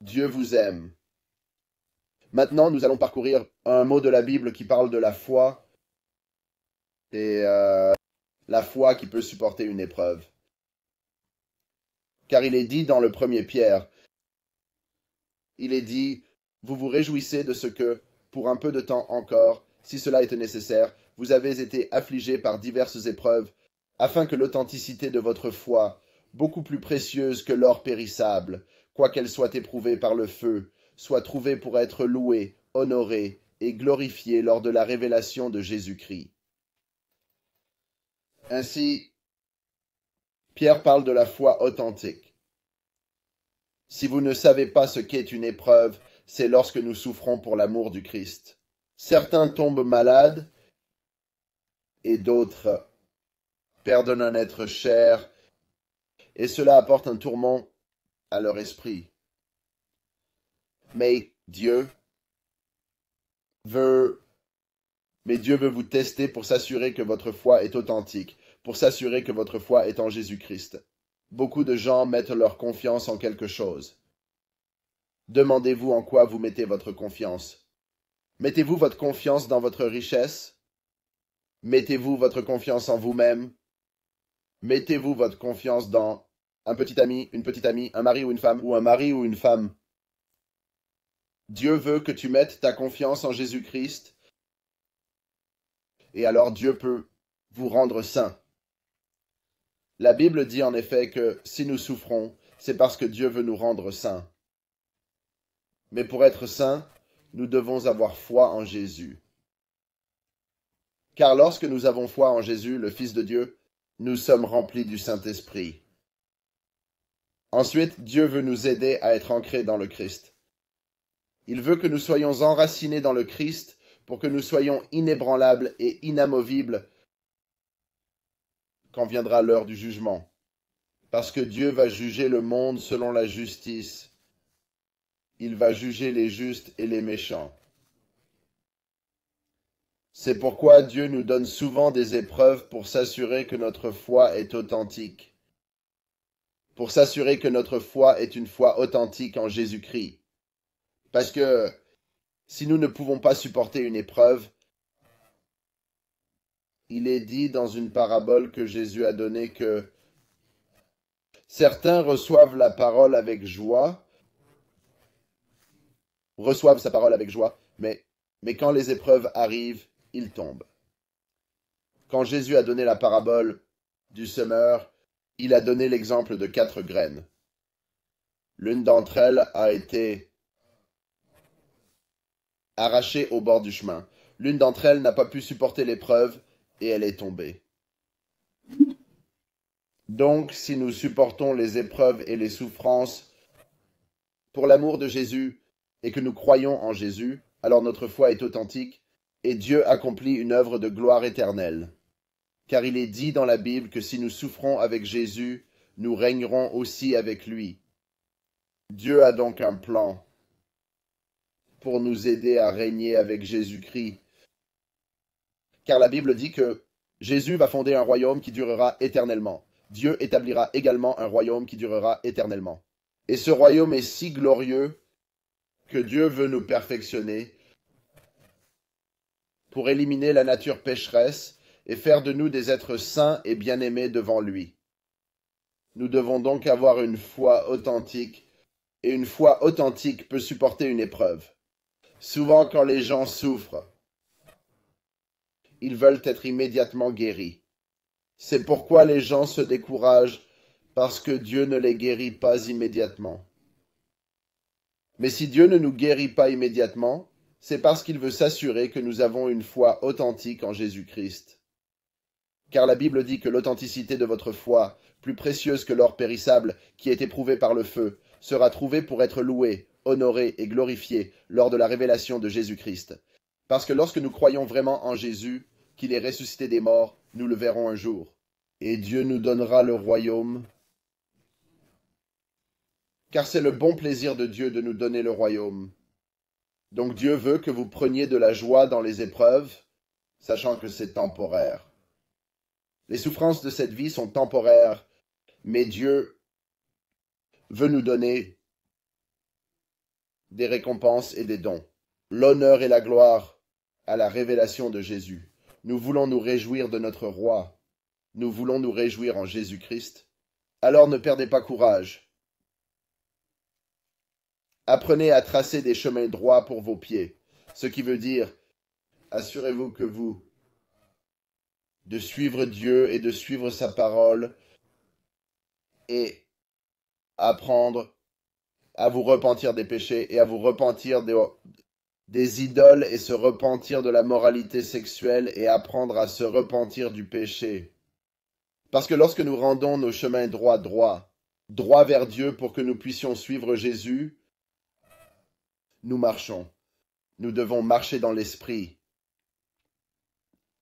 Dieu vous aime. Maintenant, nous allons parcourir un mot de la Bible qui parle de la foi et la foi qui peut supporter une épreuve. Car il est dit dans le premier Pierre, il est dit, vous vous réjouissez de ce que, pour un peu de temps encore, si cela était nécessaire, vous avez été affligés par diverses épreuves, afin que l'authenticité de votre foi, beaucoup plus précieuse que l'or périssable, quoiqu'elle soit éprouvée par le feu, soit trouvée pour être louée, honorée et glorifiée lors de la révélation de Jésus-Christ. Ainsi, Pierre parle de la foi authentique. Si vous ne savez pas ce qu'est une épreuve, c'est lorsque nous souffrons pour l'amour du Christ. Certains tombent malades et d'autres perdent un être cher, et cela apporte un tourment à leur esprit. Mais Dieu veut vous tester pour s'assurer que votre foi est authentique, pour s'assurer que votre foi est en Jésus-Christ. Beaucoup de gens mettent leur confiance en quelque chose. Demandez-vous en quoi vous mettez votre confiance. Mettez-vous votre confiance dans votre richesse? Mettez-vous votre confiance en vous-même? Mettez-vous votre confiance dans un petit ami, une petite amie, un mari ou une femme, ou un mari ou une femme? Dieu veut que tu mettes ta confiance en Jésus-Christ, et alors Dieu peut vous rendre saints. La Bible dit en effet que si nous souffrons, c'est parce que Dieu veut nous rendre saints. Mais pour être saints, nous devons avoir foi en Jésus. Car lorsque nous avons foi en Jésus, le Fils de Dieu, nous sommes remplis du Saint-Esprit. Ensuite, Dieu veut nous aider à être ancrés dans le Christ. Il veut que nous soyons enracinés dans le Christ pour que nous soyons inébranlables et inamovibles quand viendra l'heure du jugement. Parce que Dieu va juger le monde selon la justice. Il va juger les justes et les méchants. C'est pourquoi Dieu nous donne souvent des épreuves pour s'assurer que notre foi est authentique. Pour s'assurer que notre foi est une foi authentique en Jésus-Christ. Parce que si nous ne pouvons pas supporter une épreuve, il est dit dans une parabole que Jésus a donnée que certains reçoivent la parole avec joie, reçoivent sa parole avec joie, mais quand les épreuves arrivent, ils tombent. Quand Jésus a donné la parabole du semeur, il a donné l'exemple de 4 graines. L'une d'entre elles a été arrachée au bord du chemin. L'une d'entre elles n'a pas pu supporter l'épreuve et elle est tombée. Donc, si nous supportons les épreuves et les souffrances pour l'amour de Jésus et que nous croyons en Jésus, alors notre foi est authentique et Dieu accomplit une œuvre de gloire éternelle. Car il est dit dans la Bible que si nous souffrons avec Jésus, nous régnerons aussi avec lui. Dieu a donc un plan pour nous aider à régner avec Jésus-Christ. Car la Bible dit que Jésus va fonder un royaume qui durera éternellement. Dieu établira également un royaume qui durera éternellement. Et ce royaume est si glorieux que Dieu veut nous perfectionner pour éliminer la nature pécheresse et faire de nous des êtres saints et bien-aimés devant lui. Nous devons donc avoir une foi authentique, et une foi authentique peut supporter une épreuve. Souvent, quand les gens souffrent, ils veulent être immédiatement guéris. C'est pourquoi les gens se découragent, parce que Dieu ne les guérit pas immédiatement. Mais si Dieu ne nous guérit pas immédiatement, c'est parce qu'il veut s'assurer que nous avons une foi authentique en Jésus-Christ. Car la Bible dit que l'authenticité de votre foi, plus précieuse que l'or périssable qui est éprouvé par le feu, sera trouvée pour être louée, honorée et glorifiée lors de la révélation de Jésus-Christ. Parce que lorsque nous croyons vraiment en Jésus, qu'il est ressuscité des morts, nous le verrons un jour. Et Dieu nous donnera le royaume. Car c'est le bon plaisir de Dieu de nous donner le royaume. Donc Dieu veut que vous preniez de la joie dans les épreuves, sachant que c'est temporaire. Les souffrances de cette vie sont temporaires, mais Dieu veut nous donner des récompenses et des dons. L'honneur et la gloire à la révélation de Jésus. Nous voulons nous réjouir de notre roi. Nous voulons nous réjouir en Jésus-Christ. Alors ne perdez pas courage. Apprenez à tracer des chemins droits pour vos pieds, ce qui veut dire, assurez-vous de suivre Dieu et de suivre sa parole et apprendre à vous repentir des péchés et à vous repentir des idoles et se repentir de la moralité sexuelle et apprendre à se repentir du péché. Parce que lorsque nous rendons nos chemins droits vers Dieu pour que nous puissions suivre Jésus, nous marchons. Nous devons marcher dans l'Esprit.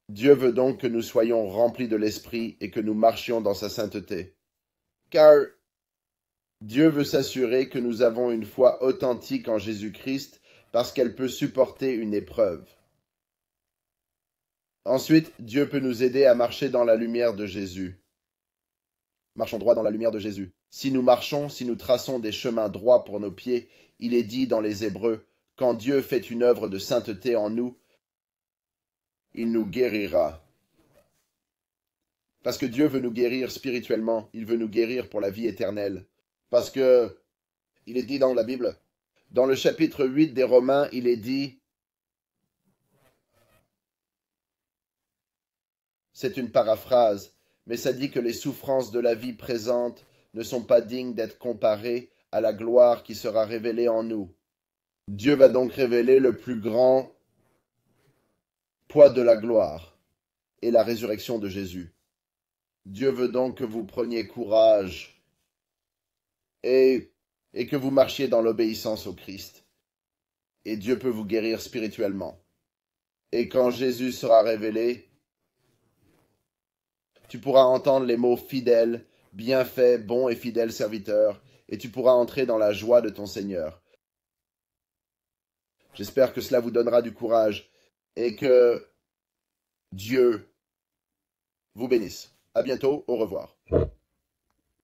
Dieu veut donc que nous soyons remplis de l'Esprit et que nous marchions dans sa sainteté. Car Dieu veut s'assurer que nous avons une foi authentique en Jésus-Christ parce qu'elle peut supporter une épreuve. Ensuite, Dieu peut nous aider à marcher dans la lumière de Jésus. Marchons droit dans la lumière de Jésus. Si nous marchons, si nous traçons des chemins droits pour nos pieds, il est dit dans les Hébreux, quand Dieu fait une œuvre de sainteté en nous, il nous guérira. Parce que Dieu veut nous guérir spirituellement, il veut nous guérir pour la vie éternelle. Parce que, il est dit dans la Bible, dans le chapitre 8 des Romains, il est dit, c'est une paraphrase, mais ça dit que les souffrances de la vie présente ne sont pas dignes d'être comparées à la gloire qui sera révélée en nous. Dieu va donc révéler le plus grand poids de la gloire et la résurrection de Jésus. Dieu veut donc que vous preniez courage et que vous marchiez dans l'obéissance au Christ. Et Dieu peut vous guérir spirituellement. Et quand Jésus sera révélé, tu pourras entendre les mots fidèle, bien fait, bon et fidèle serviteur, et tu pourras entrer dans la joie de ton Seigneur. J'espère que cela vous donnera du courage et que Dieu vous bénisse. À bientôt, au revoir.